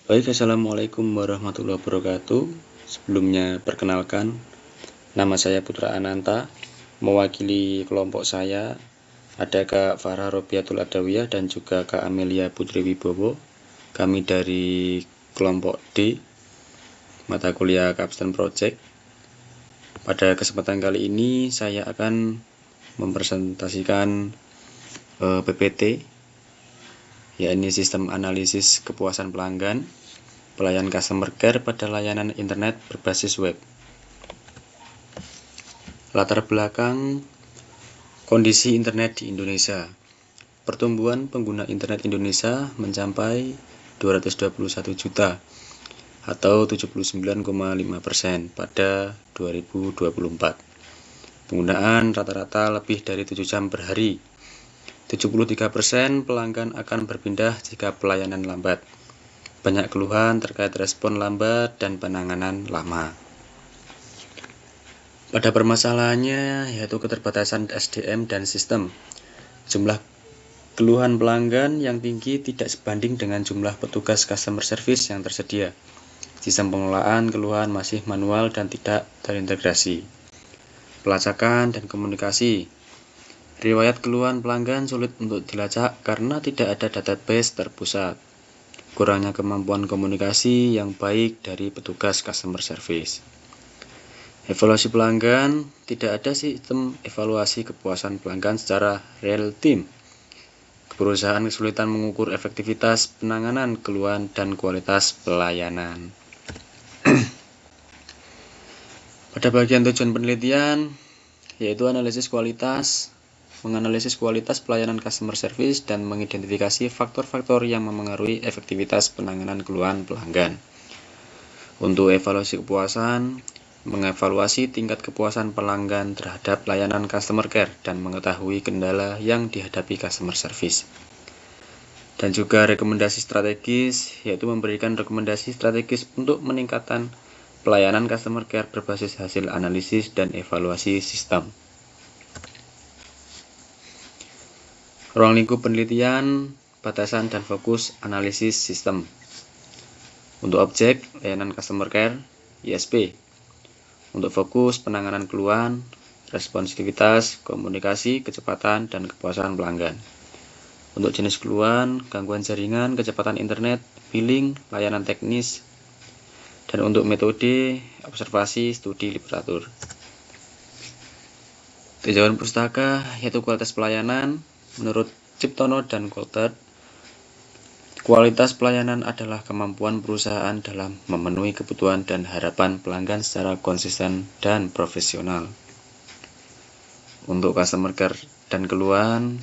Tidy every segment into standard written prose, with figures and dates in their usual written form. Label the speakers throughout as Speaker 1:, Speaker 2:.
Speaker 1: Baik, Assalamualaikum warahmatullahi wabarakatuh. Sebelumnya perkenalkan, nama saya Putra Ananta. Mewakili kelompok saya ada Kak Farah Robiatul Adawiyah dan juga Kak Amelia Putri Wibowo. Kami dari kelompok D, mata kuliah Capstone Project. Pada kesempatan kali ini saya akan mempresentasikan PPT, yakni Sistem Analisis Kepuasan Pelanggan Pelayan Customer Care pada layanan internet berbasis web. Latar belakang kondisi internet di Indonesia. Pertumbuhan pengguna internet Indonesia mencapai 221 juta atau 79,5% pada 2024. Penggunaan rata-rata lebih dari 7 jam per hari. 73% pelanggan akan berpindah jika pelayanan lambat. Banyak keluhan terkait respon lambat dan penanganan lama. Pada permasalahannya yaitu keterbatasan SDM dan sistem. Jumlah keluhan pelanggan yang tinggi tidak sebanding dengan jumlah petugas customer service yang tersedia. Sistem pengelolaan keluhan masih manual dan tidak terintegrasi. Pelacakan dan komunikasi. Riwayat keluhan pelanggan sulit untuk dilacak karena tidak ada database terpusat. Kurangnya kemampuan komunikasi yang baik dari petugas customer service. Evaluasi pelanggan, tidak ada sistem evaluasi kepuasan pelanggan secara real time. Perusahaan kesulitan mengukur efektivitas penanganan keluhan dan kualitas pelayanan. Pada bagian tujuan penelitian, yaitu menganalisis kualitas pelayanan customer service dan mengidentifikasi faktor-faktor yang memengaruhi efektivitas penanganan keluhan pelanggan. Untuk evaluasi kepuasan, mengevaluasi tingkat kepuasan pelanggan terhadap layanan customer care dan mengetahui kendala yang dihadapi customer service. Dan juga rekomendasi strategis, yaitu memberikan rekomendasi strategis untuk meningkatkan pelayanan customer care berbasis hasil analisis dan evaluasi sistem. Ruang lingkup penelitian, batasan dan fokus analisis sistem. Untuk objek, layanan customer care, ISP. Untuk fokus, penanganan keluhan, responsivitas, komunikasi, kecepatan, dan kepuasan pelanggan. Untuk jenis keluhan, gangguan jaringan, kecepatan internet, billing, layanan teknis. Dan untuk metode, observasi, studi literatur. Tinjauan pustaka, yaitu kualitas pelayanan. Menurut Ciptono dan Coulthard, kualitas pelayanan adalah kemampuan perusahaan dalam memenuhi kebutuhan dan harapan pelanggan secara konsisten dan profesional. Untuk customer care dan keluhan,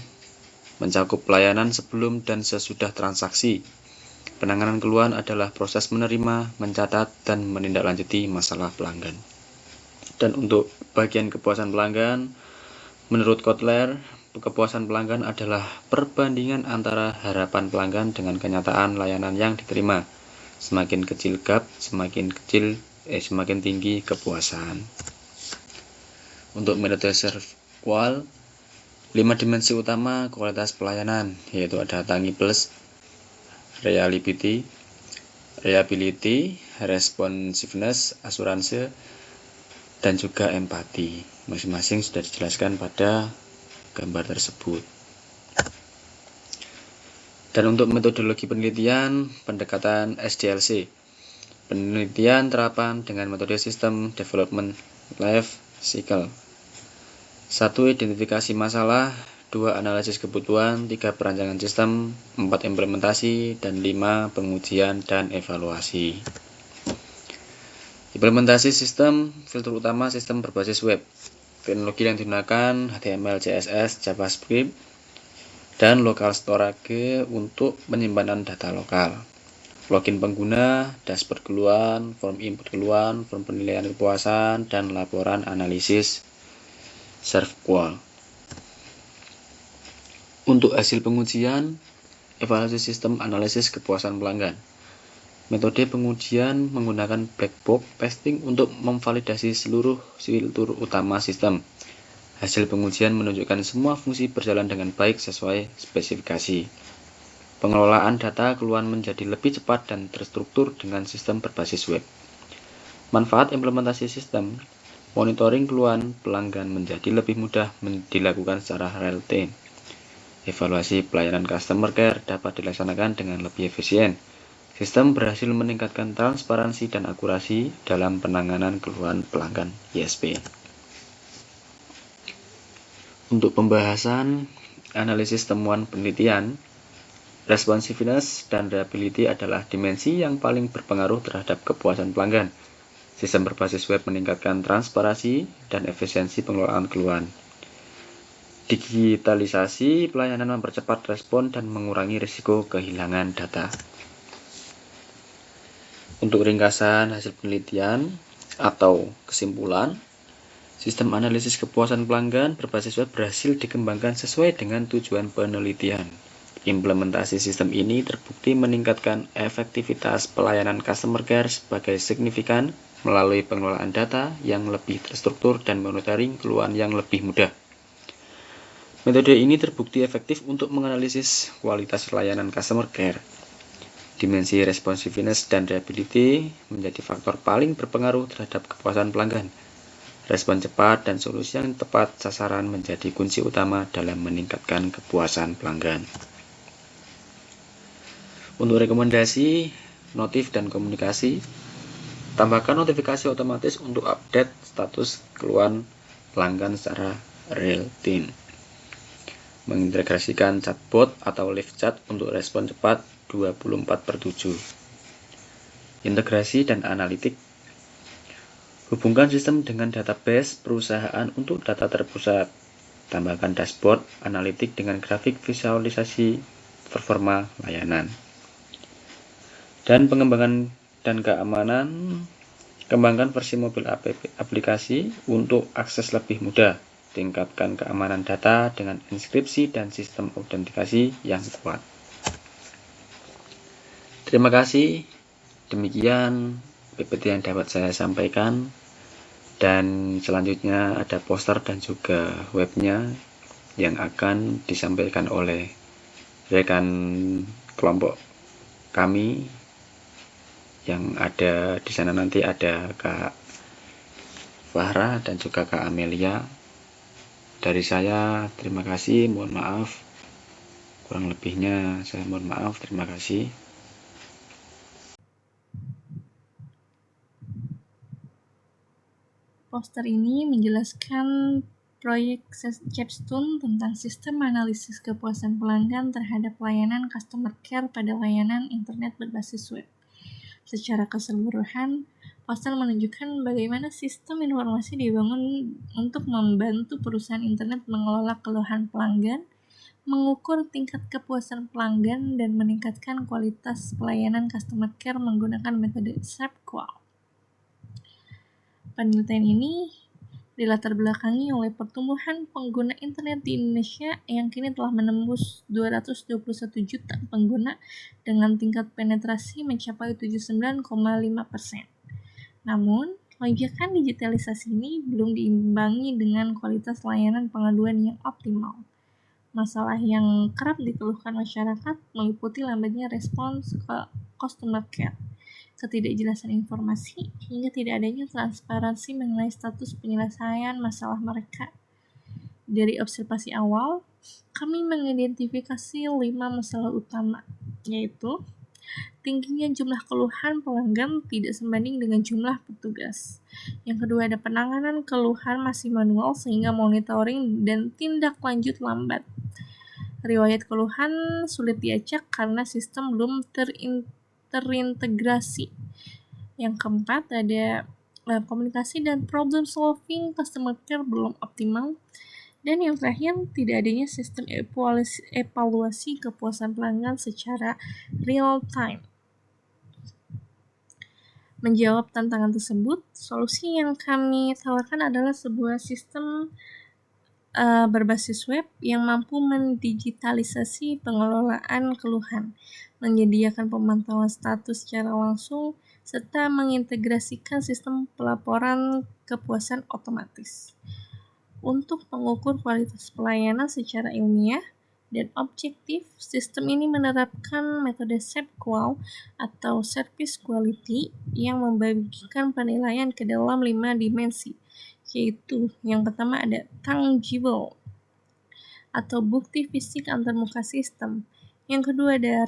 Speaker 1: mencakup pelayanan sebelum dan sesudah transaksi. Penanganan keluhan adalah proses menerima, mencatat, dan menindaklanjuti masalah pelanggan. Dan untuk bagian kepuasan pelanggan, menurut Kotler, kepuasan pelanggan adalah perbandingan antara harapan pelanggan dengan kenyataan layanan yang diterima. Semakin kecil gap, semakin tinggi kepuasan. Untuk metode ServQual, 5 dimensi utama kualitas pelayanan, yaitu ada tangibles, reliability, responsiveness, asuransi, dan juga empati. Masing-masing sudah dijelaskan pada gambar tersebut. Dan untuk metodologi penelitian, pendekatan SDLC. Penelitian terapan dengan metode System Development Life Cycle. 1. Identifikasi masalah, 2. Analisis kebutuhan, 3. Perancangan sistem, 4. Implementasi, dan 5. Pengujian dan evaluasi. Implementasi sistem, filter utama sistem berbasis web. Teknologi yang digunakan HTML, CSS, JavaScript, dan local storage untuk penyimpanan data lokal. Login pengguna, dashboard keluhan, form input keluhan, form penilaian kepuasan, dan laporan analisis ServQual. Untuk hasil pengujian, evaluasi sistem analisis kepuasan pelanggan. Metode pengujian menggunakan black box testing untuk memvalidasi seluruh fitur utama sistem. Hasil pengujian menunjukkan semua fungsi berjalan dengan baik sesuai spesifikasi. Pengelolaan data keluhan menjadi lebih cepat dan terstruktur dengan sistem berbasis web. Manfaat implementasi sistem, monitoring keluhan pelanggan menjadi lebih mudah dilakukan secara real-time. Evaluasi pelayanan customer care dapat dilaksanakan dengan lebih efisien. Sistem berhasil meningkatkan transparansi dan akurasi dalam penanganan keluhan pelanggan ISP. Untuk pembahasan analisis temuan penelitian, responsiveness dan reliability adalah dimensi yang paling berpengaruh terhadap kepuasan pelanggan. Sistem berbasis web meningkatkan transparansi dan efisiensi pengelolaan keluhan. Digitalisasi pelayanan mempercepat respon dan mengurangi risiko kehilangan data. Untuk ringkasan hasil penelitian atau kesimpulan, sistem analisis kepuasan pelanggan berbasis web berhasil dikembangkan sesuai dengan tujuan penelitian. Implementasi sistem ini terbukti meningkatkan efektivitas pelayanan customer care sebagai signifikan melalui pengelolaan data yang lebih terstruktur dan monitoring keluhan yang lebih mudah. Metode ini terbukti efektif untuk menganalisis kualitas layanan customer care. Dimensi responsiveness dan reliability menjadi faktor paling berpengaruh terhadap kepuasan pelanggan. Respon cepat dan solusi yang tepat sasaran menjadi kunci utama dalam meningkatkan kepuasan pelanggan. Untuk rekomendasi, notif, dan komunikasi, tambahkan notifikasi otomatis untuk update status keluhan pelanggan secara real-time. Mengintegrasikan chatbot atau live chat untuk respon cepat 24/7. Integrasi dan analitik. Hubungkan sistem dengan database perusahaan untuk data terpusat. Tambahkan dashboard analitik dengan grafik visualisasi performa layanan. Dan pengembangan dan keamanan, kembangkan versi mobil aplikasi untuk akses lebih mudah. Tingkatkan keamanan data dengan inskripsi dan sistem autentikasi yang kuat. Terima kasih. Demikian PPT yang dapat saya sampaikan. Dan selanjutnya ada poster dan juga webnya yang akan disampaikan oleh rekan kelompok kami. Yang ada di sana nanti ada Kak Fahra dan juga Kak Amelia. Dari saya terima kasih, mohon maaf. Kurang lebihnya saya mohon maaf, terima kasih.
Speaker 2: Poster ini menjelaskan proyek capstone tentang sistem analisis kepuasan pelanggan terhadap layanan customer care pada layanan internet berbasis web. Secara keseluruhan, poster menunjukkan bagaimana sistem informasi dibangun untuk membantu perusahaan internet mengelola keluhan pelanggan, mengukur tingkat kepuasan pelanggan, dan meningkatkan kualitas pelayanan customer care menggunakan metode SharpQual. Penelitian ini dilatar belakangi oleh pertumbuhan pengguna internet di Indonesia yang kini telah menembus 221 juta pengguna dengan tingkat penetrasi mencapai 79,5%. Namun, lonjakan digitalisasi ini belum diimbangi dengan kualitas layanan pengaduan yang optimal. Masalah yang kerap dikeluhkan masyarakat meliputi lambatnya respons ke customer care, ketidakjelasan informasi, hingga tidak adanya transparansi mengenai status penyelesaian masalah mereka. Dari observasi awal, kami mengidentifikasi 5 masalah utama, yaitu tingginya jumlah keluhan pelanggan tidak sebanding dengan jumlah petugas. Yang kedua, ada penanganan keluhan masih manual sehingga monitoring dan tindak lanjut lambat. Riwayat keluhan sulit diacak karena sistem belum terintegrasi. Yang keempat, ada komunikasi dan problem solving customer care belum optimal. Dan yang terakhir, tidak adanya sistem evaluasi kepuasan pelanggan secara real time. Menjawab tantangan tersebut, solusi yang kami tawarkan adalah sebuah sistem berbasis web yang mampu mendigitalisasi pengelolaan keluhan, menyediakan pemantauan status secara langsung, serta mengintegrasikan sistem pelaporan kepuasan otomatis. Untuk mengukur kualitas pelayanan secara ilmiah, dan objektif. Sistem ini menerapkan metode SEPQUAL atau Service Quality yang membagikan penilaian ke dalam 5 dimensi, yaitu yang pertama ada tangible atau bukti fisik antarmuka sistem. Yang kedua ada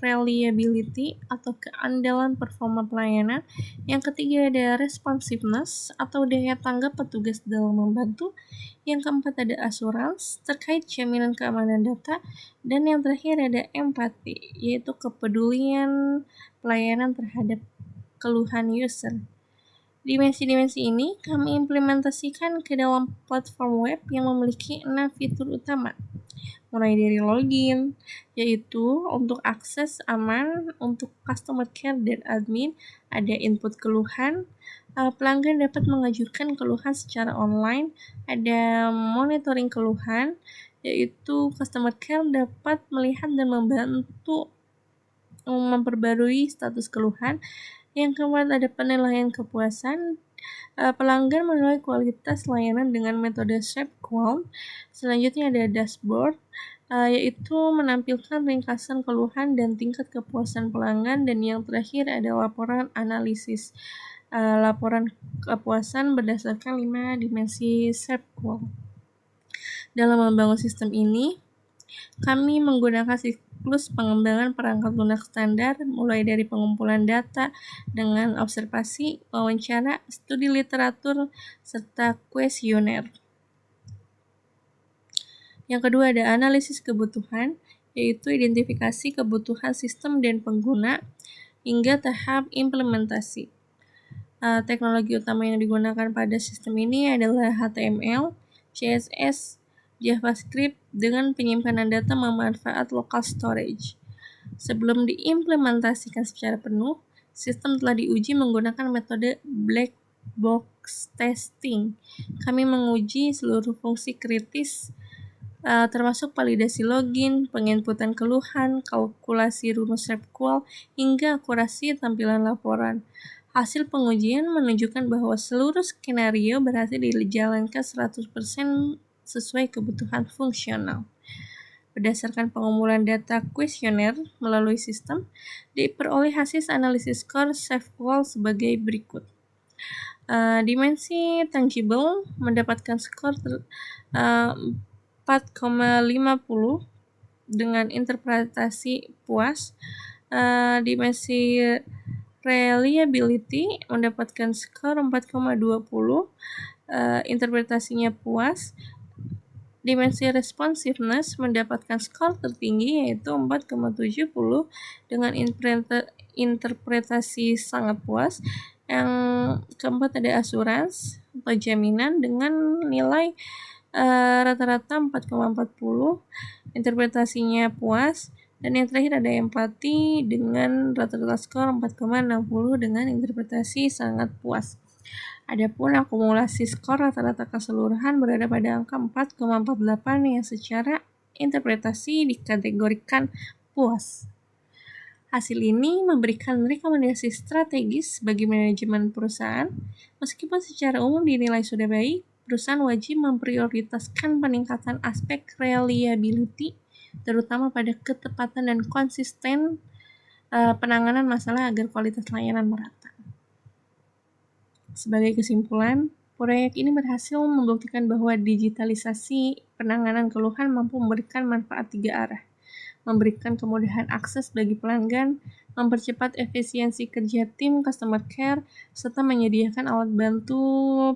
Speaker 2: reliability atau keandalan performa pelayanan. Yang ketiga ada responsiveness atau daya tanggap petugas dalam membantu. Yang keempat ada assurance terkait jaminan keamanan data. Dan yang terakhir ada empati, yaitu kepedulian pelayanan terhadap keluhan user. Dimensi-dimensi ini kami implementasikan ke dalam platform web yang memiliki 6 fitur utama. Mulai dari login, yaitu untuk akses aman untuk customer care dan admin, ada input keluhan, pelanggan dapat mengajukan keluhan secara online, ada monitoring keluhan, yaitu customer care dapat melihat dan membantu memperbarui status keluhan. Yang keempat ada penilaian kepuasan. Pelanggan menilai kualitas layanan dengan metode SEPQUAL. Selanjutnya ada dashboard, yaitu menampilkan ringkasan keluhan dan tingkat kepuasan pelanggan. Dan yang terakhir ada laporan analisis, laporan kepuasan berdasarkan 5 dimensi SEPQUAL. Dalam membangun sistem ini, kami menggunakan siklus pengembangan perangkat lunak standar, mulai dari pengumpulan data dengan observasi, wawancara, studi literatur, serta kuesioner. Yang kedua ada analisis kebutuhan, yaitu identifikasi kebutuhan sistem dan pengguna hingga tahap implementasi. Teknologi utama yang digunakan pada sistem ini adalah HTML, CSS, JavaScript dengan penyimpanan data memanfaat local storage. Sebelum diimplementasikan secara penuh, sistem telah diuji menggunakan metode black box testing. Kami menguji seluruh fungsi kritis, termasuk validasi login, penginputan keluhan, kalkulasi rumus SEPQUAL, hingga akurasi tampilan laporan. Hasil pengujian menunjukkan bahwa seluruh skenario berhasil dijalankan 100% sesuai kebutuhan fungsional. Berdasarkan pengumpulan data kuesioner melalui sistem, diperoleh hasil analisis skor SEPQUAL sebagai berikut. Dimensi tangible mendapatkan skor 4,50 dengan interpretasi puas. Dimensi reliability mendapatkan skor 4,20, interpretasinya puas. Dimensi responsiveness mendapatkan skor tertinggi yaitu 4,70 dengan interpretasi sangat puas. Yang keempat ada assurance atau jaminan dengan nilai rata-rata 4,40, interpretasinya puas. Dan yang terakhir ada empati dengan rata-rata skor 4,60 dengan interpretasi sangat puas. Adapun akumulasi skor rata-rata keseluruhan berada pada angka 4,48 yang secara interpretasi dikategorikan puas. Hasil ini memberikan rekomendasi strategis bagi manajemen perusahaan. Meskipun secara umum dinilai sudah baik, perusahaan wajib memprioritaskan peningkatan aspek reliability, terutama pada ketepatan dan konsisten penanganan masalah agar kualitas layanan merata. Sebagai kesimpulan, proyek ini berhasil membuktikan bahwa digitalisasi penanganan keluhan mampu memberikan manfaat 3 arah. Memberikan kemudahan akses bagi pelanggan, mempercepat efisiensi kerja tim customer care, serta menyediakan alat bantu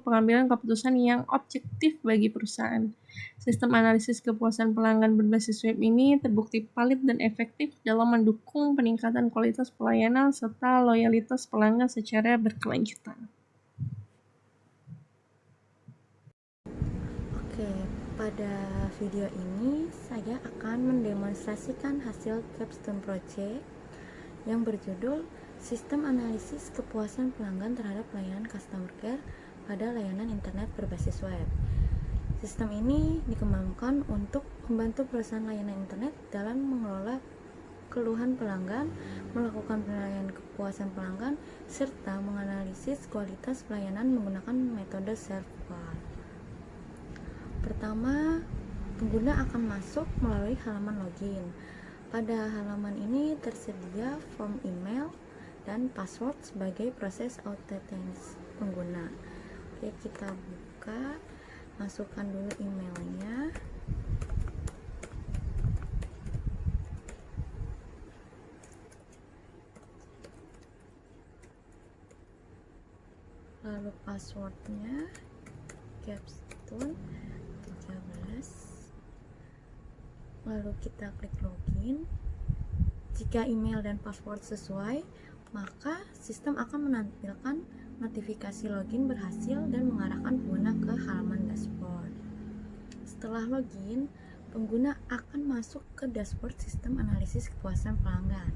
Speaker 2: pengambilan keputusan yang objektif bagi perusahaan. Sistem analisis kepuasan pelanggan berbasis web ini terbukti valid dan efektif dalam mendukung peningkatan kualitas pelayanan serta loyalitas pelanggan secara berkelanjutan.
Speaker 3: Pada video ini saya akan mendemonstrasikan hasil capstone project yang berjudul Sistem Analisis Kepuasan Pelanggan Terhadap Layanan Customer Care pada Layanan Internet Berbasis Web. Sistem ini dikembangkan untuk membantu perusahaan layanan internet dalam mengelola keluhan pelanggan, melakukan penilaian kepuasan pelanggan, serta menganalisis kualitas pelayanan menggunakan metode SEPQUAL. Pertama, pengguna akan masuk melalui halaman login. Pada halaman ini tersedia form email dan password sebagai proses autentikasi pengguna. Oke, kita buka, masukkan dulu emailnya. Lalu passwordnya capstone 13. Lalu kita klik login. Jika email dan password sesuai, maka sistem akan menampilkan notifikasi login berhasil dan mengarahkan pengguna ke halaman dashboard. Setelah login, pengguna akan masuk ke dashboard sistem analisis kepuasan pelanggan.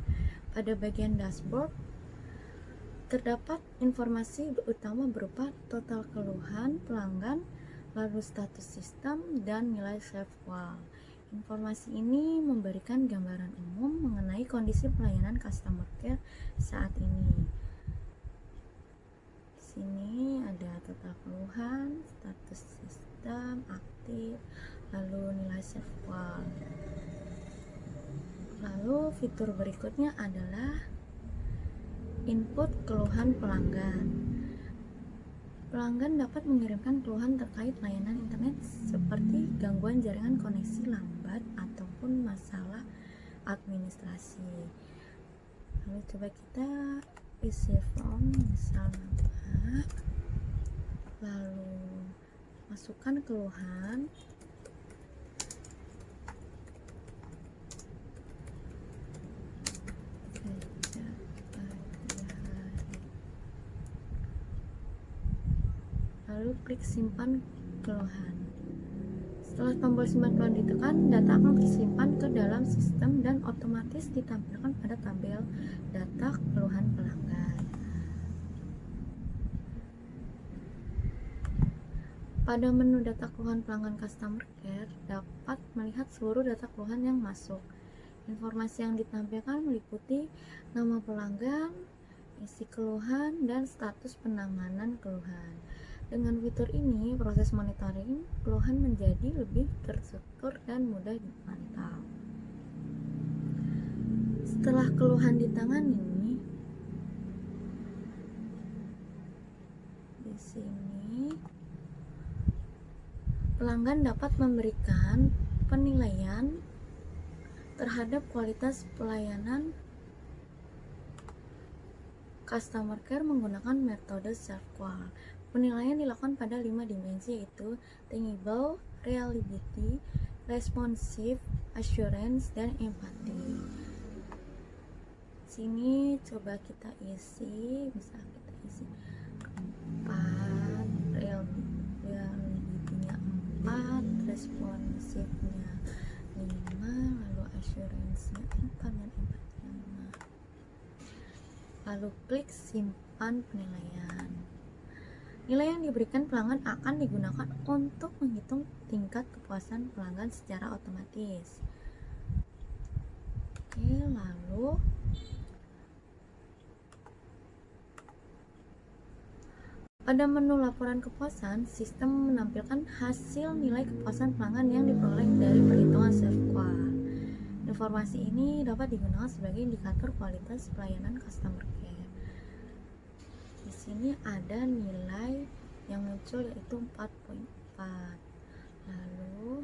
Speaker 3: Pada bagian dashboard, terdapat informasi utama berupa total keluhan pelanggan, lalu status sistem, dan nilai serval. Informasi ini memberikan gambaran umum mengenai kondisi pelayanan customer care saat ini. Di sini ada total keluhan, status sistem, aktif, lalu nilai serval. Lalu fitur berikutnya adalah input keluhan pelanggan. Pelanggan dapat mengirimkan keluhan terkait layanan internet seperti gangguan jaringan koneksi lambat ataupun masalah administrasi. Lalu coba kita isi form misal nama, lalu masukkan keluhan. Lalu klik simpan keluhan. Setelah tombol simpan keluhan ditekan, data akan disimpan ke dalam sistem dan otomatis ditampilkan pada tabel data keluhan pelanggan. Pada menu data keluhan pelanggan customer care, dapat melihat seluruh data keluhan yang masuk. Informasi yang ditampilkan meliputi nama pelanggan, isi keluhan, dan status penanganan keluhan. Dengan fitur ini, proses monitoring keluhan menjadi lebih terstruktur dan mudah dipantau. Setelah keluhan ditangani, di sini pelanggan dapat memberikan penilaian terhadap kualitas pelayanan customer care menggunakan metode serval. Penilaian dilakukan pada 5 dimensi, yaitu tangible, reliability, responsive, assurance, dan empathy. Sini coba kita isi, bisa kita isi 4, reliability-nya 4, responsive-nya 5, lalu assurance-nya 4, dan empathy-nya 5. Lalu klik simpan penilaian. Nilai yang diberikan pelanggan akan digunakan untuk menghitung tingkat kepuasan pelanggan secara otomatis. Oke, lalu pada menu laporan kepuasan, sistem menampilkan hasil nilai kepuasan pelanggan yang diperoleh dari perhitungan serval. Informasi ini dapat digunakan sebagai indikator kualitas pelayanan customer care. Di sini ada nilai yang muncul yaitu 4.4. Lalu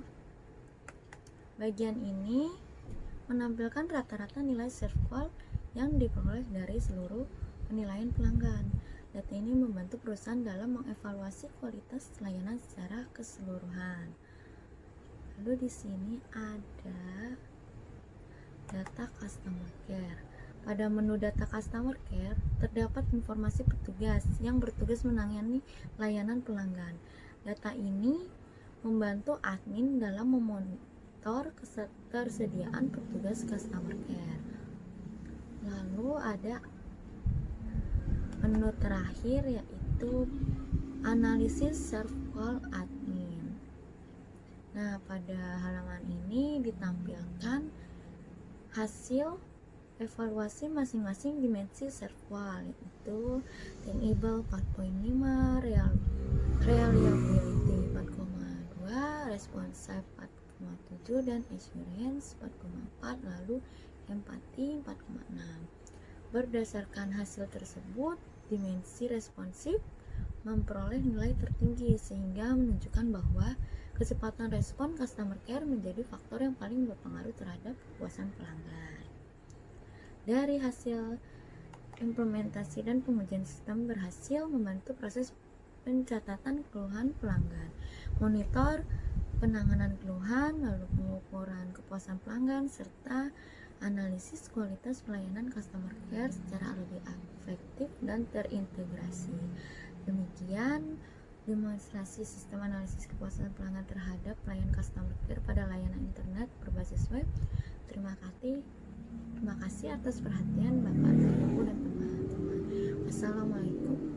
Speaker 3: bagian ini menampilkan rata-rata nilai serval yang diperoleh dari seluruh penilaian pelanggan. Data ini membantu perusahaan dalam mengevaluasi kualitas layanan secara keseluruhan. Lalu di sini ada data customer care. Pada menu data customer care, terdapat informasi petugas yang bertugas menangani layanan pelanggan. Data ini membantu admin dalam memonitor ketersediaan petugas customer care. Lalu ada menu terakhir, yaitu analisis serval admin. Nah, pada halaman ini ditampilkan hasil evaluasi masing-masing dimensi serval, yaitu tangible 4.5, reliability 4.2, responsive 4,7 dan assurance 4,4, lalu empati 4,6. Berdasarkan hasil tersebut, dimensi responsif memperoleh nilai tertinggi sehingga menunjukkan bahwa kecepatan respon customer care menjadi faktor yang paling berpengaruh terhadap kepuasan pelanggan. Dari hasil implementasi dan pengujian sistem berhasil membantu proses pencatatan keluhan pelanggan, monitor penanganan keluhan, lalu pengukuran kepuasan pelanggan, serta analisis kualitas pelayanan customer care secara lebih efektif dan terintegrasi. Demikian demonstrasi sistem analisis kepuasan pelanggan terhadap pelayanan customer care pada layanan internet berbasis web. Terima kasih atas perhatian Bapak, Ibu, dan teman-teman. Wassalamualaikum